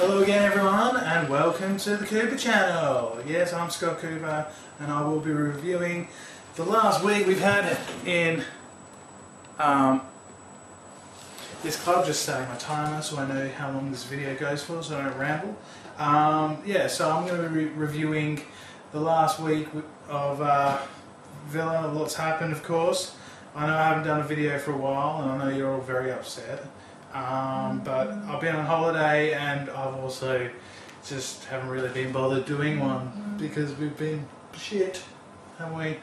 Hello again everyone and welcome to the Cooper channel. Yes, I'm Scott Cooper and I will be reviewing the last week we've had in this club. Just setting my timer so I know how long this video goes for so I don't ramble. So I'm going to be reviewing the last week of Villa. Lots happened, of course. I know I haven't done a video for a while and I know you're all very upset. But I've been on holiday and I've also just haven't really been bothered doing one because we've been shit, haven't we?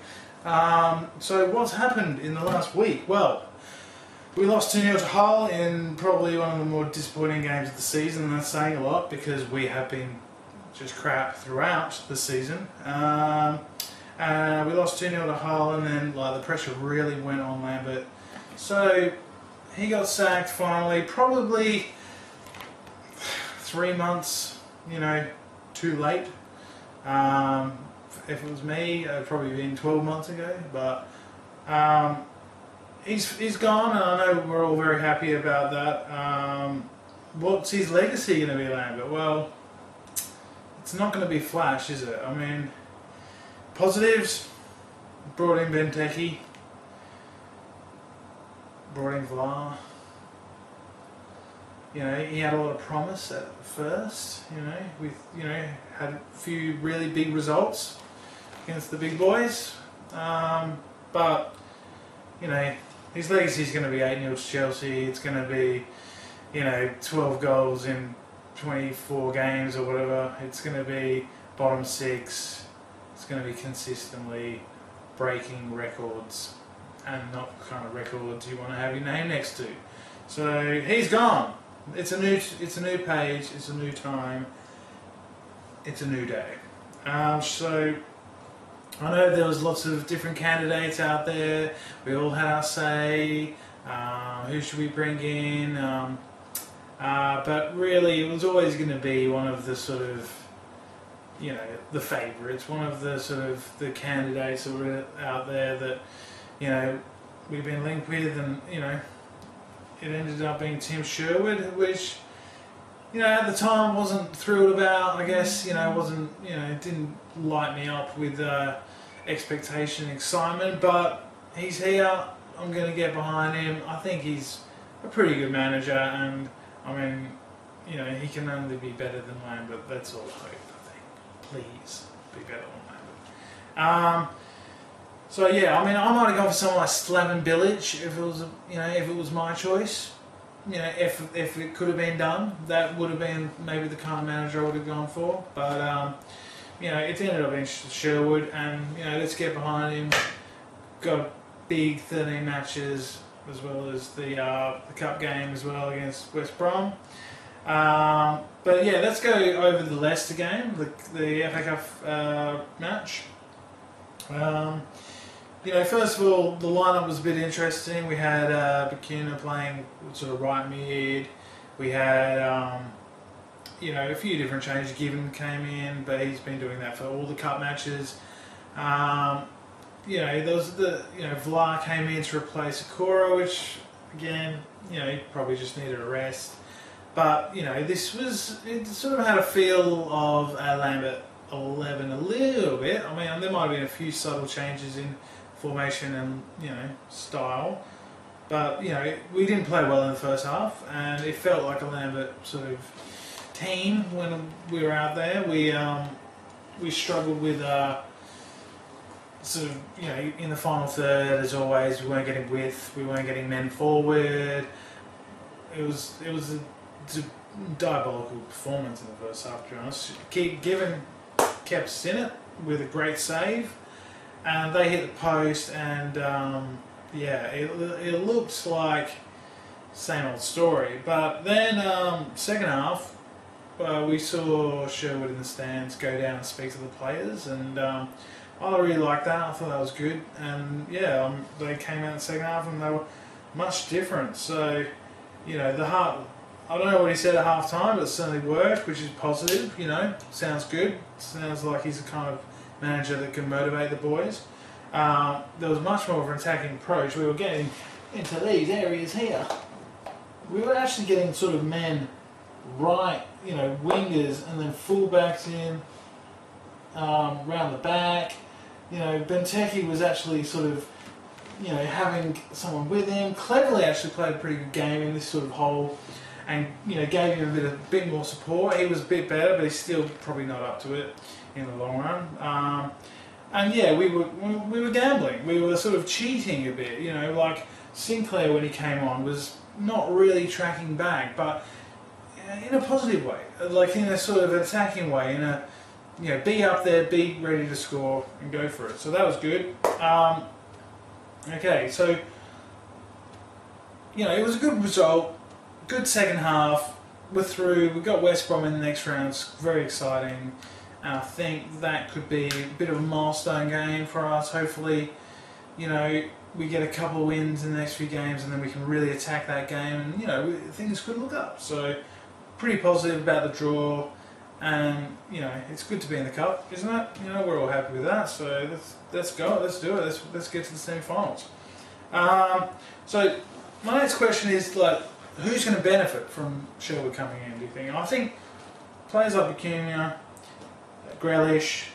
So what's happened in the last week? Well, we lost 2-0 to Hull in probably one of the more disappointing games of the season, and that's saying a lot because we have been just crap throughout the season. We lost 2-0 to Hull and then the pressure really went on Lambert. So he got sacked finally, probably 3 months, too late. If it was me, it'd probably been 12 months ago, but he's gone and I know we're all very happy about that. What's his legacy going to be, Lambert? Well, it's not going to be flash, is it? I mean, positives, brought in Benteke, brought in Villa. He had a lot of promise at first, had a few really big results against the big boys. But his legacy is going to be 8-0 to Chelsea. It's going to be, 12 goals in 24 games or whatever. It's going to be bottom 6. It's going to be consistently breaking records. And not the kind of records you want to have your name next to. So he's gone. It's a new page. It's a new time. It's a new day. So I know there was lots of different candidates out there. We all had our say. Who should we bring in? But really, it was always going to be one of the sort of, the favourites. One of the sort of the candidates that were out there that. We've been linked with, and it ended up being Tim Sherwood, which at the time wasn't thrilled about. I guess wasn't didn't light me up with expectation, excitement. But he's here. I'm going to get behind him. I think he's a pretty good manager, and I mean he can only be better than Lambert. That's all I hope. I think. Please be better than Lambert. So yeah, I might have gone for someone like Slaven Bilic if it was, if it was my choice. If it could have been done, that would have been maybe the kind of manager I would have gone for. But it ended up being Sherwood, and let's get behind him. Got big 13 matches as well as the cup game as well against West Brom. But yeah, let's go over the Leicester game, the FA Cup match. First of all, the lineup was a bit interesting. We had Bakuna playing sort of right mid. We had, a few different changes. Given came in, but he's been doing that for all the cup matches. There was Villa came in to replace Okoro, which again, he probably just needed a rest. But it sort of had a feel of Lambert 11 a little bit. There might have been a few subtle changes in formation and style, but we didn't play well in the first half, and it felt like a Lambert sort of team when we were out there. We struggled with sort of in the final third, as always. We weren't getting width, we weren't getting men forward. It was a diabolical performance in the first half, to be honest. Given kept us in it with a great save, and they hit the post, and it looked like same old story. But then second half, we saw Sherwood in the stands go down and speak to the players, and I really liked that. I thought that was good, and they came out in the second half and they were much different. So the heart. I don't know what he said at half time, but it certainly worked, which is positive. Sounds good. Sounds like he's the kind of manager that can motivate the boys. There was much more of an attacking approach. We were getting into these areas here. We were actually getting sort of men right, wingers and then fullbacks in, round the back. Benteke was actually sort of, having someone with him. Cleverly actually played a pretty good game in this sort of hole, and gave him a bit more support. He was a bit better, but he's still probably not up to it in the long run. And yeah, we were gambling. We were sort of cheating a bit. Like Sinclair when he came on was not really tracking back, but in a positive way, like in a sort of attacking way, in a be up there, be ready to score and go for it. So that was good. Okay, so it was a good result, good second half. We're through. We got West Brom in the next round. It's very exciting, and I think that could be a bit of a milestone game for us. Hopefully, we get a couple of wins in the next few games, and then we can really attack that game, and things could look up. So pretty positive about the draw, and it's good to be in the cup, isn't it? We're all happy with that. So let's go. Let's do it. Let's get to the semi-finals. So my next question is who's going to benefit from Sherwood coming in? Do you think? I think players like Bacuna, Grealish,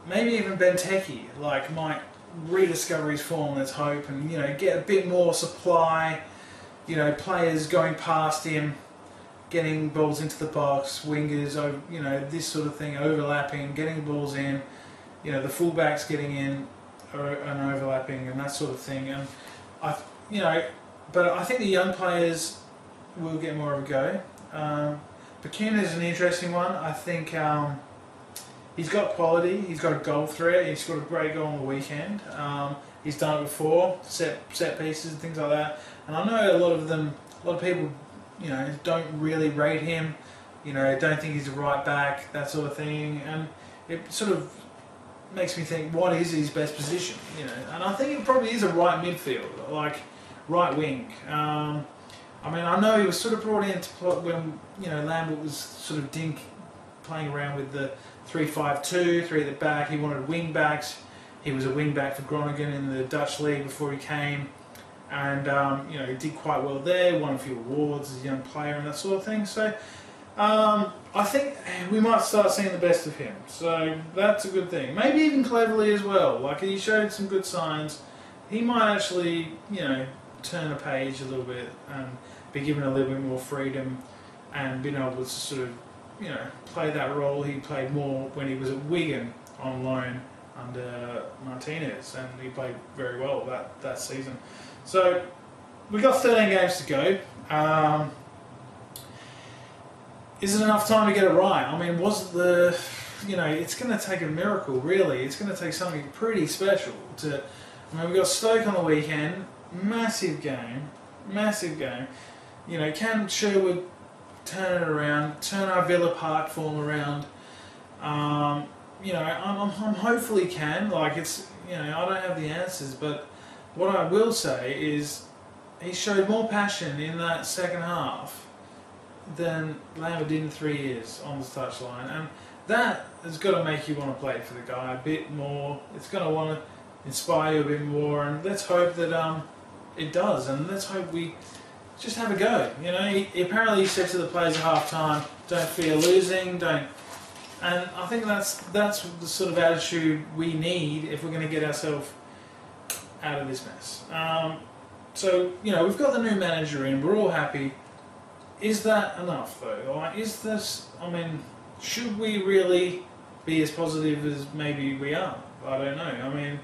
maybe even Benteke, might rediscover his form. Let's hope, and get a bit more supply. Players going past him, getting balls into the box, wingers, this sort of thing, overlapping, getting balls in. The fullbacks getting in and overlapping and that sort of thing. And but I think the young players will get more of a go. Bacuna is an interesting one. I think he's got quality. He's got a goal threat. He's got a great goal on the weekend. He's done it before, set pieces and things like that. And I know a lot of people, don't really rate him. Don't think he's a right back, that sort of thing. And it sort of makes me think, what is his best position? And I think it probably is a right midfield, like right wing. I know he was sort of brought in to play when Lambert was sort of playing around with the 3-5-2, 3 at the back. He wanted wing backs. He was a wing back for Groningen in the Dutch league before he came, and he did quite well there. Won a few awards as a young player and that sort of thing. So I think we might start seeing the best of him. So that's a good thing. Maybe even Cleverly as well. He showed some good signs. He might actually turn a page a little bit and be given a little bit more freedom and being able to sort of play that role he played more when he was at Wigan on loan under Martinez, and he played very well that season. So we've got 13 games to go. Is it enough time to get it right? Was the it's going to take a miracle, really. It's going to take something pretty special to. We've got Stoke on the weekend, massive game. Can Sherwood turn it around, turn our Villa Park form around? I'm hopefully can. I don't have the answers, but what I will say is he showed more passion in that second half than Lambert did in 3 years on the touchline, and that has got to make you want to play for the guy a bit more. It's going to want to inspire you a bit more, and let's hope that it does, and let's hope we just have a go. He apparently said to the players at half time, don't fear losing, don't. And I think that's the sort of attitude we need if we're going to get ourselves out of this mess. So we've got the new manager in, we're all happy. Is that enough though? Is this? Should we really be as positive as maybe we are? I don't know.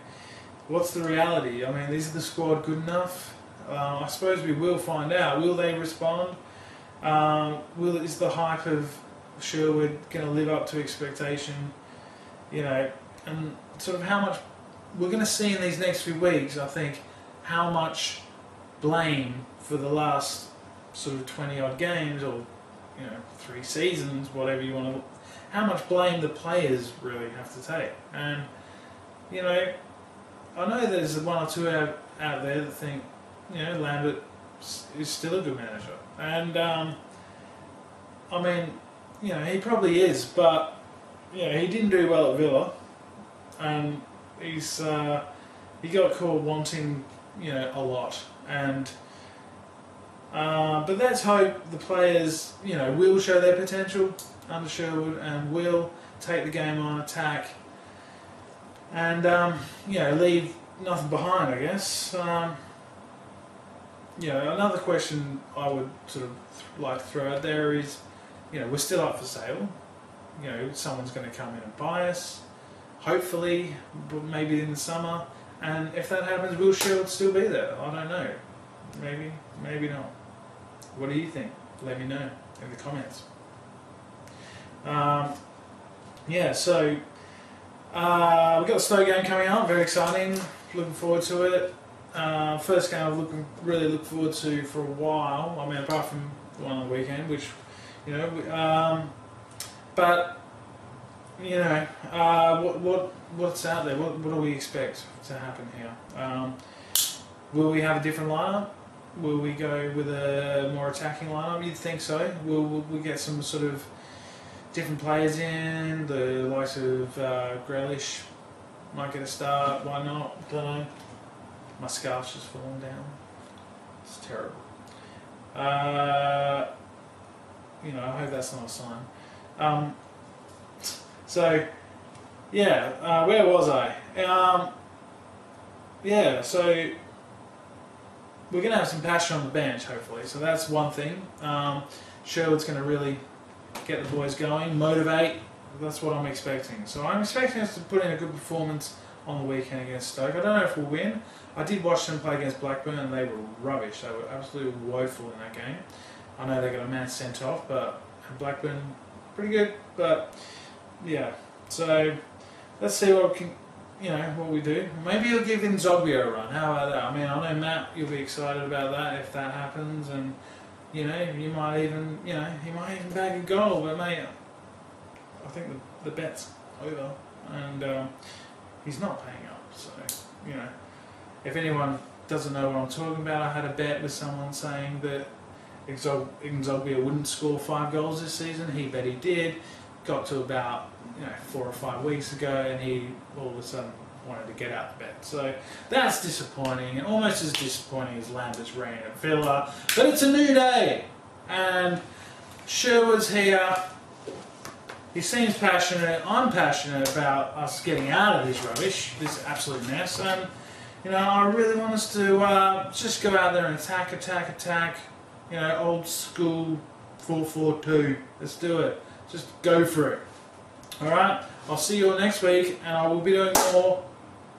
What's the reality? Is the squad good enough? I suppose we will find out. Will they respond? Is the hype of Sherwood going to live up to expectation? And sort of how much we're going to see in these next few weeks. I think how much blame for the last sort of 20 odd games, or 3 seasons, whatever you want to. How much blame the players really have to take? And I know there's one or two out there that think Lambert is still a good manager, and he probably is, but he didn't do well at Villa, and he got caught wanting a lot, and But let's hope the players, will show their potential under Sherwood and will take the game on attack and, leave nothing behind, I guess. Another question I would sort of like to throw out there is, we're still up for sale. Someone's going to come in and buy us, hopefully, but maybe in the summer. And if that happens, will Sherwood still be there? I don't know. Maybe, maybe not. What do you think? Let me know in the comments. So we've got the Stoke game coming up. Very exciting. Looking forward to it. First game I've really looked forward to for a while. I mean, apart from the one on the weekend, which what's out there? What do we expect to happen here? Will we have a different lineup? Will we go with a more attacking lineup? You'd think so. Will we get some sort of different players in? The likes of Grealish might get a start. Why not? Don't know. My scarf's just fallen down. It's terrible. I hope that's not a sign. Where was I? So we're going to have some passion on the bench, hopefully. So that's one thing. Sherwood's going to really get the boys going, motivate. That's what I'm expecting. So I'm expecting us to put in a good performance on the weekend against Stoke. I don't know if we'll win. I did watch them play against Blackburn and they were rubbish. They were absolutely woeful in that game. I know they got a man sent off, but Blackburn pretty good. But yeah, so let's see what we do. Maybe you'll give Nzogbia a run. How about that? I mean, I know Matt, you'll be excited about that if that happens, and you might even he might even bag a goal. But mate, I think the bet's over, and he's not paying up. So if anyone doesn't know what I'm talking about, I had a bet with someone saying that Nzogbia wouldn't score 5 goals this season. He bet he did. Got to about 4 or 5 weeks ago, and he all of a sudden wanted to get out the bet. So that's disappointing, and almost as disappointing as Lambert's reign at Villa. But it's a new day, and Sherwood's here. He seems passionate. I'm passionate about us getting out of this rubbish, this absolute mess, and I really want us to just go out there and attack. Old school 4-4-2. Let's do it. Just go for it. Alright, I'll see you all next week, and I will be doing more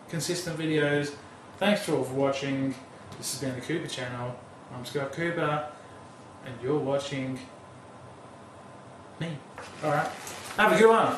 consistent videos. Thanks for all for watching. This has been the Cooper channel. I'm Scott Cooper, and you're watching me. Alright, have a good one.